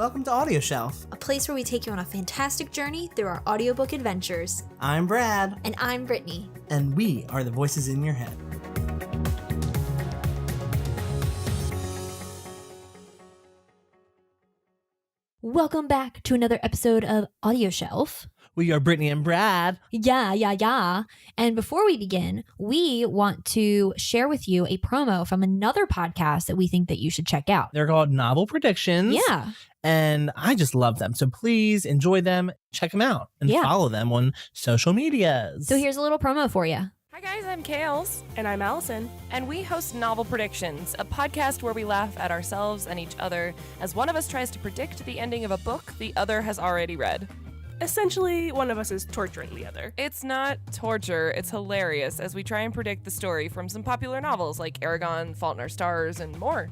welcome to AudioShelf. A place where we take you on a fantastic journey through our audiobook adventures. I'm Brad. And I'm Brittany. And we are the voices in your head. Welcome back to another episode of AudioShelf. We are Brittany and Brad. Yeah. And before we begin, we want to share with you a promo from another podcast that we think that you should check out. They're called Novel Predictions. Yeah. And I just love them. So please enjoy them, check them out, and follow them on social medias. So here's a little promo for you. Hi guys, I'm Kales. And I'm Allison. And we host Novel Predictions, a podcast where we laugh at ourselves and each other as one of us tries to predict the ending of a book the other has already read. Essentially, one of us is torturing the other. It's not torture, it's hilarious as we try and predict the story from some popular novels like Eragon, Fault in Our Stars, and more.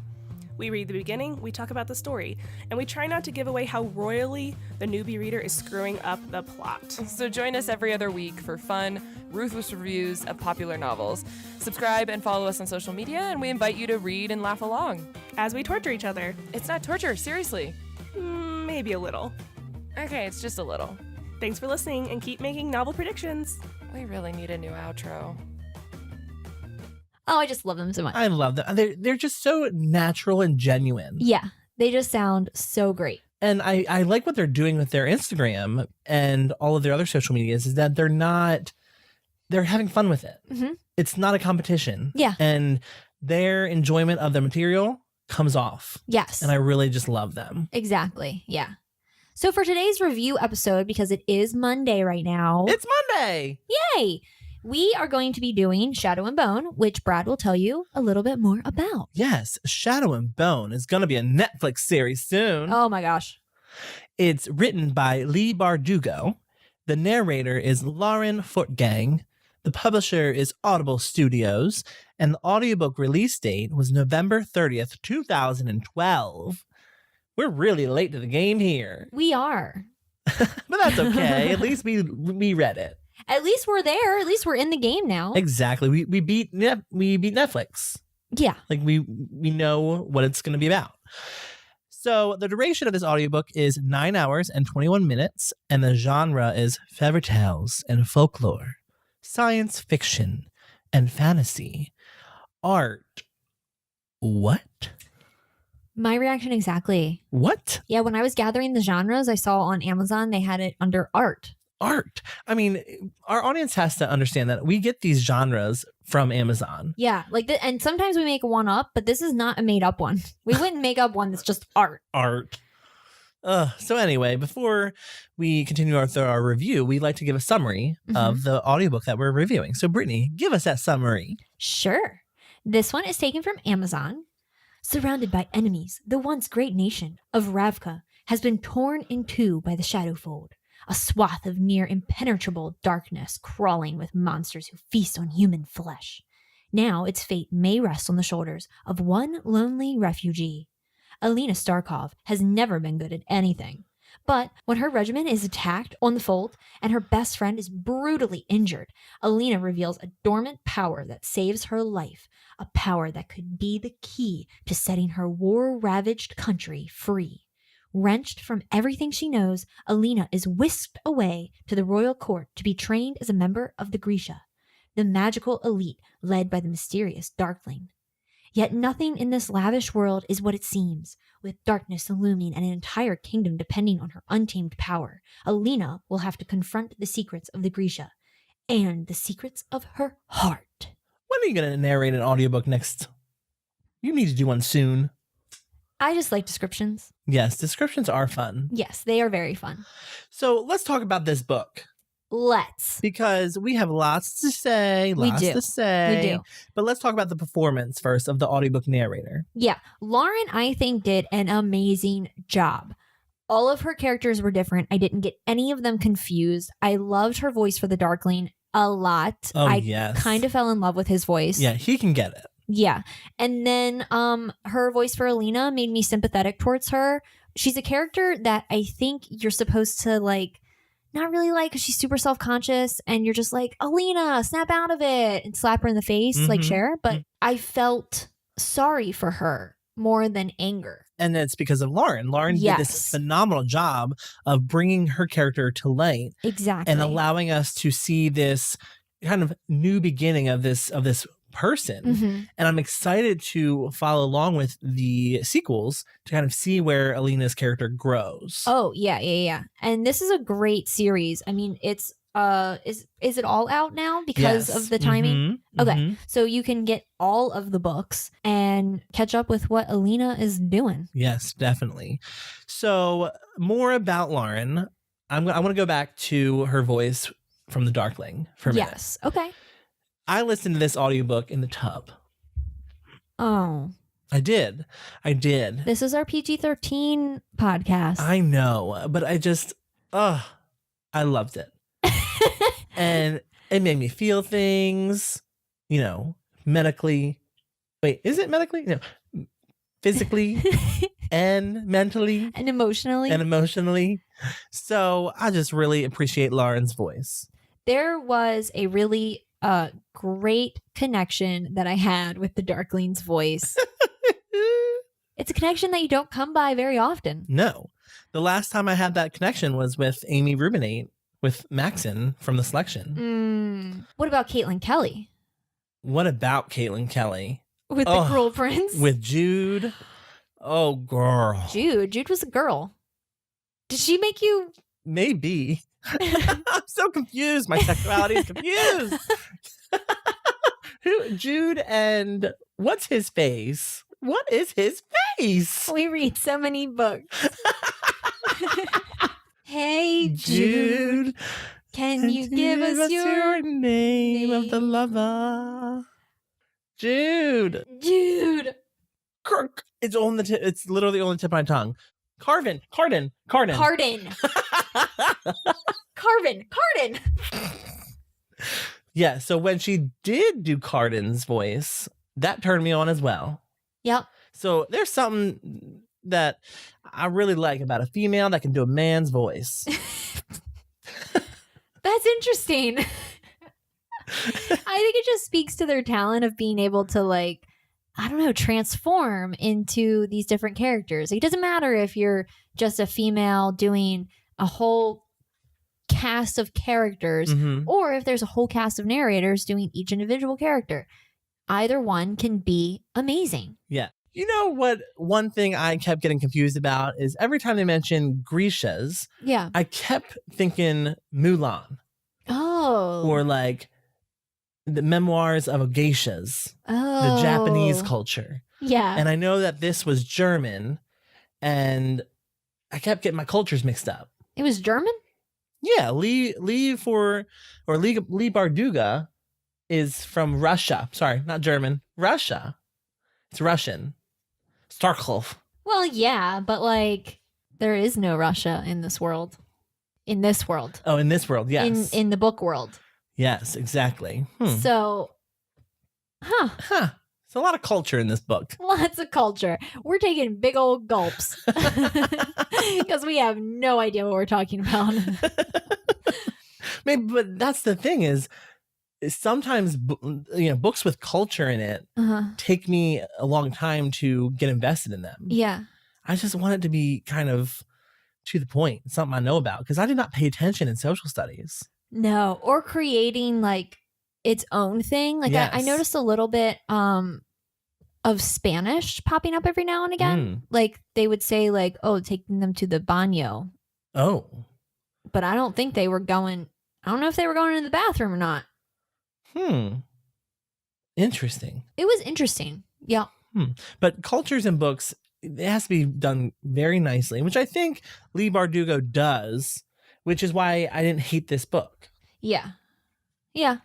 We read the beginning, we talk about the story, and we try not to give away how royally the newbie reader is screwing up the plot. So join us every other week for fun, ruthless reviews of popular novels. Subscribe and follow us on social media, and we invite you to read and laugh along. As we torture each other. It's not torture, seriously. Maybe a little. Okay, it's just a little. Thanks for listening, and keep making novel predictions. We really need a new outro. Oh, I just love them so much. I love them. They're just so natural and genuine. Yeah, they just sound so great. And I like what they're doing with their Instagram and all of their other social medias is that they're having fun with it. Mm-hmm. It's not a competition. Yeah. And their enjoyment of the material comes off. Yes. And I really just love them. Exactly. Yeah. So for today's review episode, because it is Monday right now. It's Monday. Yay! We are going to be doing Shadow and Bone, which Brad will tell you a little bit more about. Yes, Shadow and Bone is going to be a Netflix series soon. Oh my gosh. It's written by Leigh Bardugo. The narrator is Lauren Fortgang. The publisher is Audible Studios. And the audiobook release date was November 30th, 2012. We're really late to the game here. We are. But that's okay. At least we read it. At least we're there. At least we're in the game now. Exactly. We beat Netflix. Yeah. Like we know what it's going to be about. So the duration of this audiobook is 9 hours and 21 minutes, and the genre is fairy tales and folklore, science fiction and fantasy, art. What? My reaction exactly. What? Yeah, when I was gathering the genres, I saw on Amazon they had it under art. Art. I mean, our audience has to understand that we get these genres from Amazon. Yeah, and sometimes we make one up, but this is not a made up one. We wouldn't make up one that's just art. Art. So anyway, before we continue our review, we'd like to give a summary of the audiobook that we're reviewing. So Brittany, give us that summary. Sure. This one is taken from Amazon. Surrounded by enemies, the once great nation of Ravka has been torn in two by the Shadowfold, a swath of near impenetrable darkness crawling with monsters who feast on human flesh. Now its fate may rest on the shoulders of one lonely refugee. Alina Starkov has never been good at anything. But when her regiment is attacked on the fold and her best friend is brutally injured, Alina reveals a dormant power that saves her life, a power that could be the key to setting her war-ravaged country free. Wrenched from everything she knows, Alina is whisked away to the royal court to be trained as a member of the Grisha, the magical elite led by the mysterious Darkling. Yet nothing in this lavish world is what it seems. With darkness looming and an entire kingdom depending on her untamed power, Alina will have to confront the secrets of the Grisha and the secrets of her heart. When are you going to narrate an audiobook next? You need to do one soon. I just like descriptions. Yes, descriptions are fun. Yes, they are very fun. So let's talk about this book. Let's. Because we have lots to say. We do. But let's talk about the performance first of the audiobook narrator. Yeah. Lauren, I think, did an amazing job. All of her characters were different. I didn't get any of them confused. I loved her voice for the Darkling a lot. Yes. I kind of fell in love with his voice. Yeah, he can get it. Yeah. And then her voice for Alina made me sympathetic towards her. She's a character that I think you're supposed to not really because she's super self-conscious and you're just like, Alina, snap out of it and slap her in the face like Cher. But I felt sorry for her more than anger. And it's because of Lauren. Lauren did this phenomenal job of bringing her character to light. Exactly. And allowing us to see this kind of new beginning of this person. Mm-hmm. And I'm excited to follow along with the sequels to kind of see where Alina's character grows. Oh, yeah. And this is a great series. I mean, it's is it all out now because of the timing? Mm-hmm. Okay. Mm-hmm. So you can get all of the books and catch up with what Alina is doing. Yes, definitely. So more about Lauren. I want to go back to her voice from The Darkling for a minute. Yes. Okay. I listened to this audiobook in the tub. Oh. I did. This is our PG-13 podcast. I know, but I loved it. And it made me feel things, medically. Wait, is it medically? No. Physically and mentally and emotionally. So I just really appreciate Lauren's voice. There was a really great connection that I had with the Darkling's voice. It's a connection that you don't come by very often. No. The last time I had that connection was with Amy Rubinate with Maxon from The Selection. What about Caitlin Kelly? What about Caitlin Kelly? With the Cruel Prince? With Jude? Oh, girl. Jude was a girl. Did she make you? Maybe. I'm so confused. My sexuality is confused. Jude and what's his face? What is his face? We read so many books. Hey, Jude. Can you give us your name of the lover? Jude. Kirk. It's on the tip. It's literally on the tip of my tongue. Carden. Yeah, so when she did do Carden's voice, that turned me on as well. Yep. So there's something that I really like about a female that can do a man's voice. That's interesting. I think it just speaks to their talent of being able to transform into these different characters. It doesn't matter if you're just a female doing a whole cast of characters or if there's a whole cast of narrators doing each individual character. Either one can be amazing. Yeah. You know what? One thing I kept getting confused about is every time they mention Grecias, I kept thinking Mulan. Oh. Or the memoirs of geishas. Oh. The Japanese culture. Yeah. And I know that this was German, and I kept getting my cultures mixed up. It was German? Yeah, Leigh Bardugo is from Russia. Sorry, not German. Russia. It's Russian. Starkov. Well, yeah, but there is no Russia in this world. In this world. Oh, in this world, yes. In the book world. Yes, exactly. So, It's a lot of culture in this book. Lots of culture. We're taking big old gulps because we have no idea what we're talking about. Maybe, but that's the thing is sometimes books with culture in it take me a long time to get invested in them. Yeah. I just want it to be kind of to the point, something I know about, because I did not pay attention in social studies. No, or creating its own thing. Yes. I noticed a little bit of Spanish popping up every now and again. They would say taking them to the baño. Oh. But I don't think they were going. I don't know if they were going into the bathroom or not. Interesting. It was interesting. Yeah. But cultures in books, it has to be done very nicely, which I think Leigh Bardugo does, which is why I didn't hate this book. Yeah. Yeah.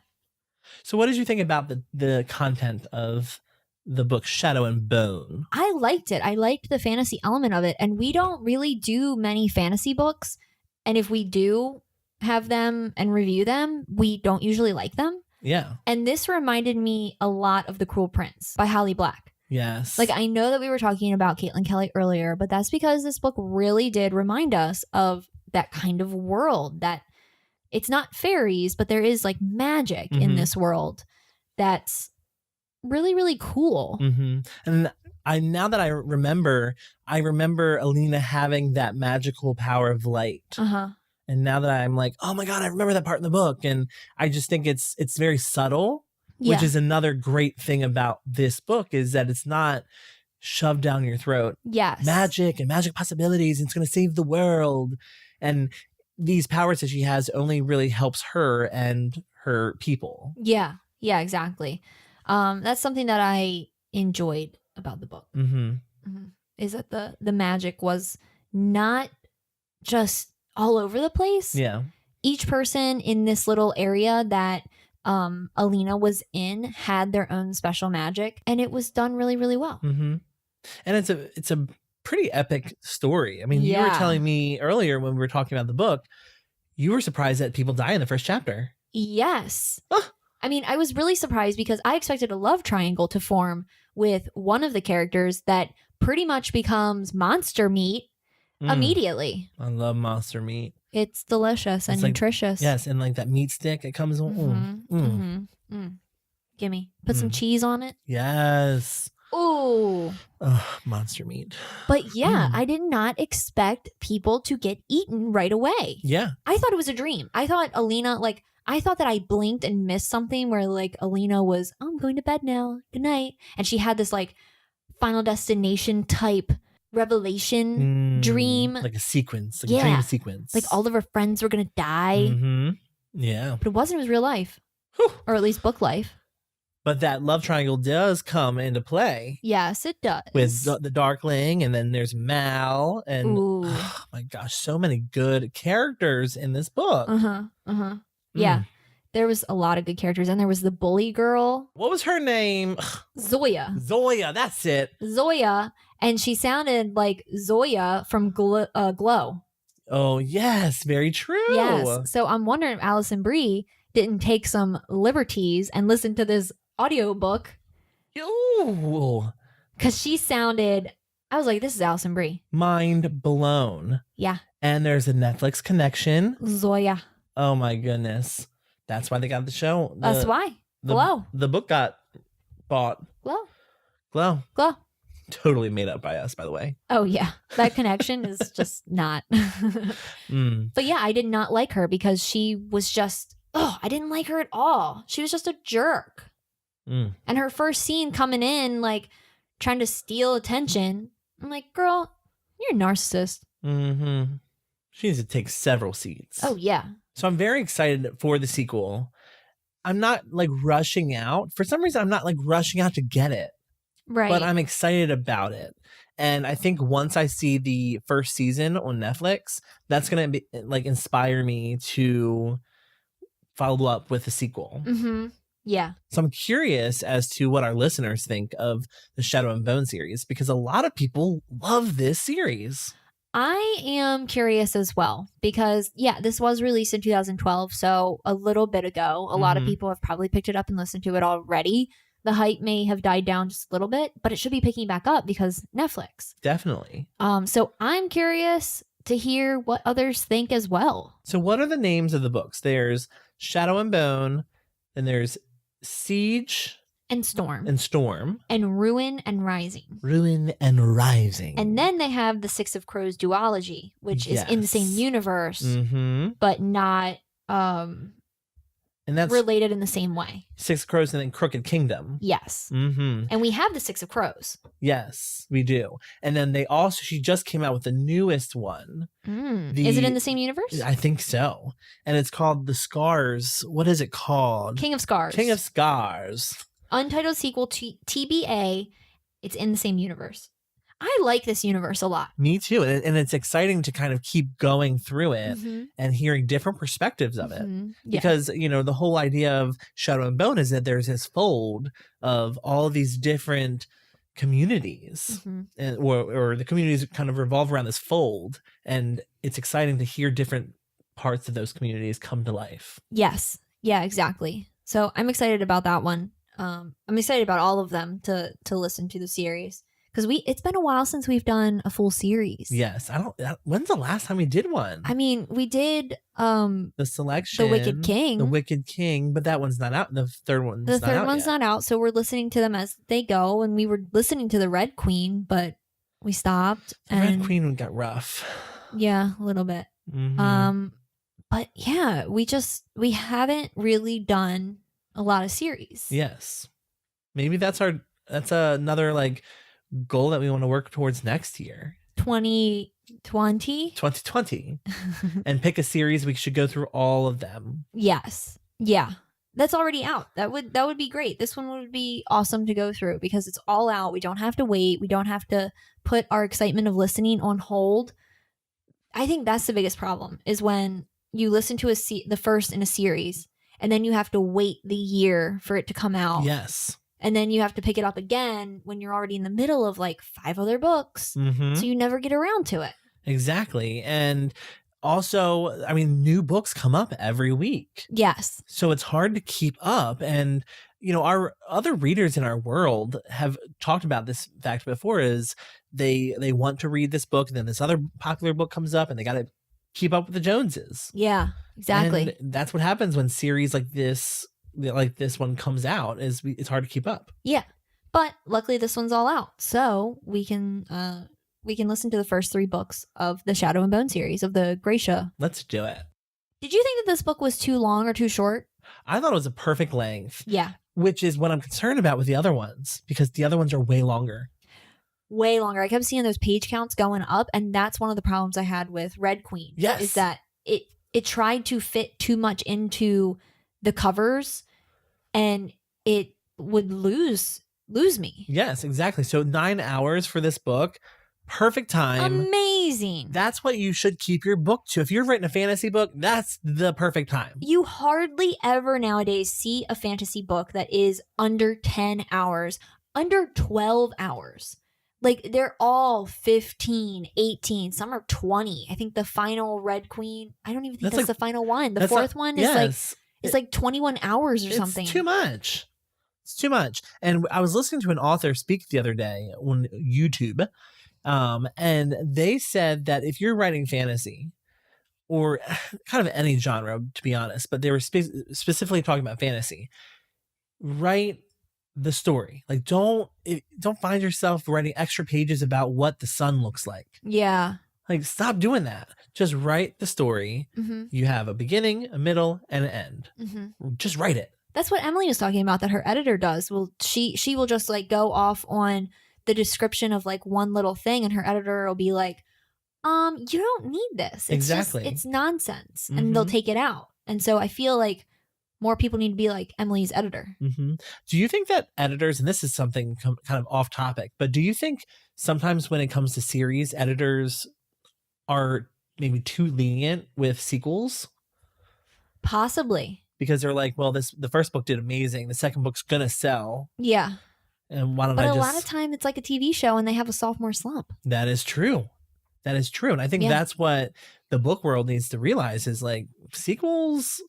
So what did you think about the content of the book Shadow and Bone? I liked it. I liked the fantasy element of it. And we don't really do many fantasy books. And if we do have them and review them, we don't usually like them. Yeah. And this reminded me a lot of The Cruel Prince by Holly Black. Yes. I know that we were talking about Caitlin Kelly earlier, but that's because this book really did remind us of that kind of world, that it's not fairies, but there is magic in this world that's really, really cool. And now that I remember Alina having that magical power of light. Uh-huh. And now that I'm like, oh my God, I remember that part in the book. And I just think it's very subtle, which is another great thing about this book, is that it's not shoved down your throat. Yes. Magic and magic possibilities, and it's going to save the world. And these powers that she has only really helps her and her people. Yeah. Yeah, exactly. That's something that I enjoyed about the book. Is that the magic was not just all over the place. Yeah. Each person in this little area that Alina was in had their own special magic, and it was done really, really well. And it's a pretty epic story. I mean, you were telling me earlier when we were talking about the book, you were surprised that people die in the first chapter. Yes. I mean, I was really surprised because I expected a love triangle to form with one of the characters that pretty much becomes monster meat immediately. I love monster meat. It's delicious and nutritious. Yes, and like that meat stick, it comes. Gimme. Put some cheese on it. Yes. Ooh. Monster meat. But yeah, I did not expect people to get eaten right away. Yeah. I thought it was a dream. I thought Alina, I thought that I blinked and missed something where Alina was, oh, I'm going to bed now. Good night. And she had this Final Destination type revelation dream. Like a sequence. Like a dream sequence. Like all of her friends were going to die. Yeah. But it wasn't. It was real life. Whew. Or at least book life. But that love triangle does come into play. Yes, it does. With the Darkling, and then there's Mal, and oh my gosh, so many good characters in this book. Yeah, there was a lot of good characters, and there was the bully girl. What was her name? Zoya. Zoya, that's it. Zoya, and she sounded like Zoya from Glow. Oh yes, very true. Yes, so I'm wondering if Alison Brie didn't take some liberties and listen to this audiobook. Ooh. Because she sounded, I was like, this is Alison Brie. Mind blown. Yeah. And there's a Netflix connection. Zoya. Oh my goodness. That's why they got the show. That's why. Glow. The book got bought. Glow. Totally made up by us, by the way. Oh, yeah. That connection is just not. But yeah, I did not like her because she was just, I didn't like her at all. She was just a jerk. And her first scene coming in, trying to steal attention. I'm like, girl, you're a narcissist. She needs to take several seats. Oh, yeah. So I'm very excited for the sequel. I'm not rushing out. For some reason, I'm not rushing out to get it. Right. But I'm excited about it. And I think once I see the first season on Netflix, that's going to be inspire me to follow up with the sequel. Yeah. So I'm curious as to what our listeners think of the Shadow and Bone series, because a lot of people love this series. I am curious as well because, yeah, this was released in 2012. So a little bit ago, a lot of people have probably picked it up and listened to it already. The hype may have died down just a little bit, but it should be picking back up because Netflix. Definitely. So I'm curious to hear what others think as well. So what are the names of the books? There's Shadow and Bone, and there's Siege and Storm and Ruin and Rising. And then they have the Six of Crows duology, which is in the same universe, but not and that's related in the same way. Six of Crows and then Crooked Kingdom. Yes. And we have the Six of Crows. Yes, we do. And then she just came out with the newest one. Is it in the same universe? I think so. And it's called The Scars. What is it called? King of Scars. Untitled sequel to TBA. It's in the same universe. I like this universe a lot. Me too. And it's exciting to kind of keep going through it and hearing different perspectives of it. Because, the whole idea of Shadow and Bone is that there's this fold of all of these different communities or the communities kind of revolve around this fold. And it's exciting to hear different parts of those communities come to life. Yes. Yeah, exactly. So I'm excited about that one. I'm excited about all of them to listen to the series. Because it's been a while since we've done a full series. Yes. When's the last time we did one? I mean, we did The Selection. The Wicked King. The Wicked King, but that one's not out. The third one's not out. The third one's not out, so we're listening to them as they go. And we were listening to the Red Queen, but we stopped. The Red Queen got rough. Yeah, a little bit. Mhm. But yeah, we haven't really done a lot of series. Yes. Maybe that's another like goal that we want to work towards next year. 2020 and pick a series. We should go through all of them. Yes. Yeah. That's already out. That would be great. This one would be awesome to go through because it's all out. We don't have to wait. We don't have to put our excitement of listening on hold. I think that's the biggest problem is when you listen to the first in a series and then you have to wait the year for it to come out. Yes. And then you have to pick it up again when you're already in the middle of like 5 other books. Mm-hmm. So you never get around to it. Exactly. And also, I mean, new books come up every week. Yes. So it's hard to keep up. And, our other readers in our world have talked about this fact before is they want to read this book and then this other popular book comes up and they got to keep up with the Joneses. Yeah, exactly. And that's what happens when series like this one comes out it's hard to keep up. Yeah. But luckily this one's all out. So we can listen to the first 3 books of the Shadow and Bone series of the Gracia. Let's do it. Did you think that this book was too long or too short? I thought it was a perfect length. Yeah. Which is what I'm concerned about with the other ones because the other ones are way longer. Way longer. I kept seeing those page counts going up, and that's one of the problems I had with Red Queen. Yes. Is that it tried to fit too much into the covers and it would lose me. Yes, exactly. So 9 hours for this book. Perfect time. Amazing. That's what you should keep your book to. If you're writing a fantasy book, that's the perfect time. You hardly ever nowadays see a fantasy book that is under 10 hours, under 12 hours. Like they're all 15, 18, some are 20. I think the final Red Queen, I don't even think that's the final one. The fourth one is like 21 hours or something. It's too much. It's too much. And I was listening to an author speak the other day on YouTube. And they said that if you're writing fantasy or kind of any genre, to be honest, but they were specifically talking about fantasy, write the story. Like don't find yourself writing extra pages about what the sun looks like. Yeah. Like stop doing that. Just write the story. Mm-hmm. You have a beginning, a middle, and an end. Mm-hmm. Just write it. That's what Emily was talking about that her editor does. Well, she will just like go off on the description of like one little thing and her editor will be like, you don't need this. Exactly. It's nonsense. Mm-hmm. And they'll take it out. And so I feel like more people need to be like Emily's editor. Mm-hmm. Do you think that editors, and this is something kind of off topic, but do you think sometimes when it comes to series, editors are maybe too lenient with sequels? Possibly. Because they're like, well, the first book did amazing. The second book's going to sell. Yeah. And why don't But a lot of time it's like a TV show and they have a sophomore slump. That is true. That is true. And I think that's what the book world needs to realize is like sequels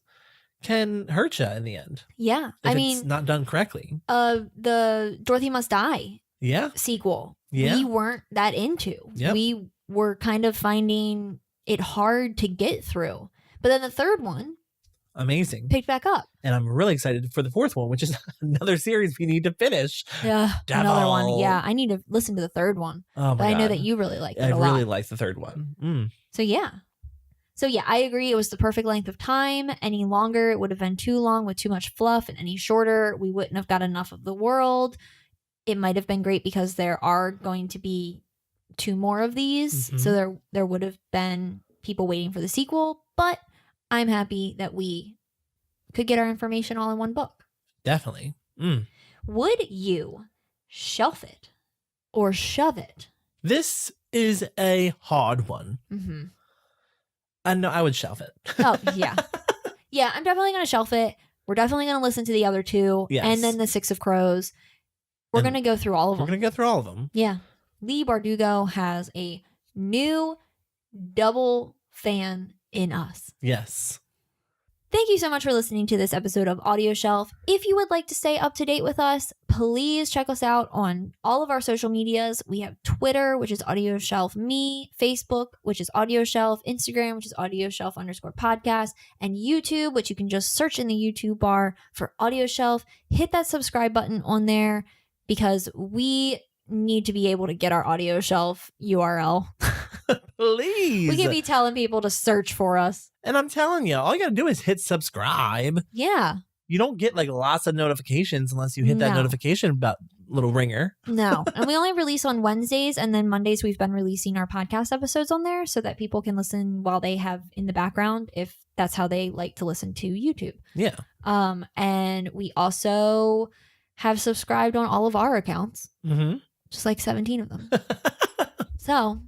can hurt you in the end. Yeah. If it's not done correctly. The Dorothy Must Die sequel. Yeah. We weren't that into. Yep. We were kind of finding it hard to get through. But then the third one amazing. Picked back up. And I'm really excited for the fourth one, which is another series we need to finish. Yeah, another one. Yeah, I need to listen to the third one. Oh my but I know God. that you really like it I a lot. really like the third one. So yeah, I agree. It was the perfect length of time. Any longer, it would have been too long with too much fluff, and any shorter, we wouldn't have got enough of the world. It might have been great because there are going to be 2 more of these, so there would have been people waiting for the sequel. But I'm happy that we could get our information all in one book. Definitely. Would you shelf it or shove it? This is a hard one. No, I would shelf it. Oh, yeah. Yeah, I'm definitely going to shelf it. We're definitely going to listen to the other 2. Yes. And then the 6 of Crows. We're going to go through all of them. We're going to go through all of them. Yeah. Leigh Bardugo has a new double fan in us. Yes. Thank you so much for listening to this episode of AudioShelf. If you would like to stay up to date with us, please check us out on all of our social medias. We have Twitter, which is AudioShelf Me, Facebook, which is AudioShelf, Instagram, which is AudioShelf_podcast, and YouTube, which you can just search in the YouTube bar for AudioShelf. Hit that subscribe button on there because we need to be able to get our AudioShelf URL. Please. We can be telling people to search for us. And I'm telling you, all you got to do is hit subscribe. Yeah. You don't get like lots of notifications unless you hit that No. notification little ringer. No. And we only release on Wednesdays, and then Mondays we've been releasing our podcast episodes on there so that people can listen while they have in the background if that's how they like to listen to YouTube. Yeah. And we also have subscribed on all of our accounts. Mm-hmm. Just like 17 of them. So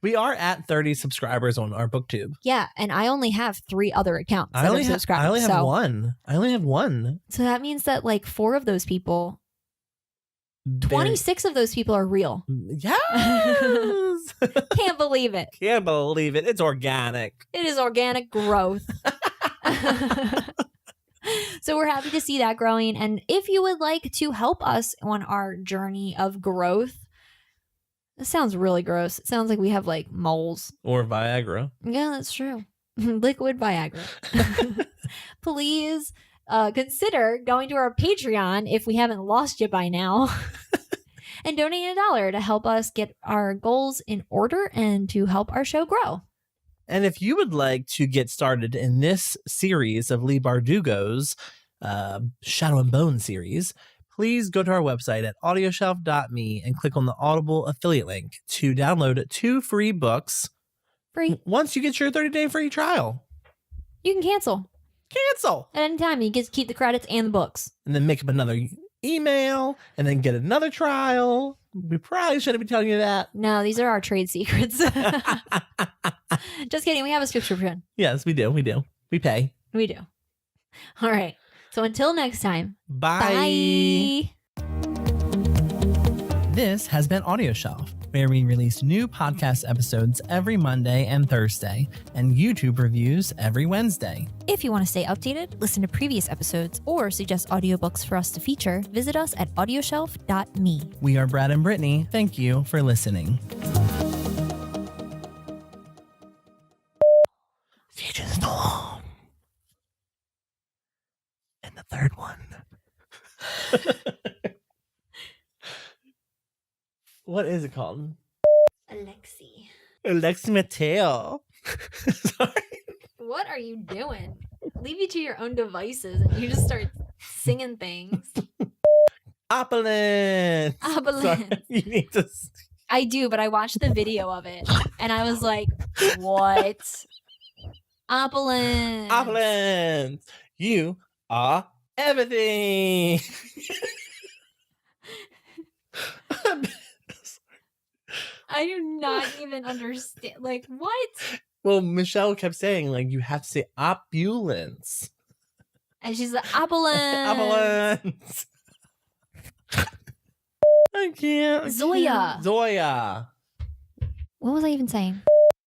we are at 30 subscribers on our BookTube. yeah, and I only have 3 other accounts that I are only subscribed. have one. I only have one. So that means that like 4 of those people, 26 of those people are real. Yes. Can't believe it. Can't believe it. It's organic. It is organic growth. So we're happy to see that growing. And if you would like to help us on our journey of growth, it sounds really gross. It sounds like we have like moles. Or Viagra. Yeah, that's true. Liquid Viagra. Please consider going to our Patreon if we haven't lost you by now. And donate $1 to help us get our goals in order and to help our show grow. And if you would like to get started in this series of Leigh Bardugo's Shadow and Bone series, please go to our website at audioshelf.me and click on the Audible affiliate link to download 2 free books. Free. Once you get your 30-day free trial. You can cancel Cancel. at any time. You get to keep the credits and the books. And then make up another email and then get another trial. We probably shouldn't be telling you that. No, these are our trade secrets. Just kidding. We have a subscription. Yes, we do. We do. We pay. We do. All right. So until next time. Bye. Bye. This has been AudioShelf, where we release new podcast episodes every Monday and Thursday, and YouTube reviews every Wednesday. If you want to stay updated, listen to previous episodes, or suggest audiobooks for us to feature, visit us at audioshelf.me. We are Brad and Brittany. Thank you for listening. Future Storm. And the third one. What is it called? Alexi Mateo. Sorry. What are you doing? Leave you to your own devices and you just start singing things. Opulence. Opulence. Sorry, you need to. I do, but I watched the video of it and I was like, what? Opulence. Opulence. You are everything. I do not even understand. Like, what? Well, Michelle kept saying, like, you have to say opulence. And she's like, opulence. Opulence. I can't. Zoya. Zoya. What was I even saying?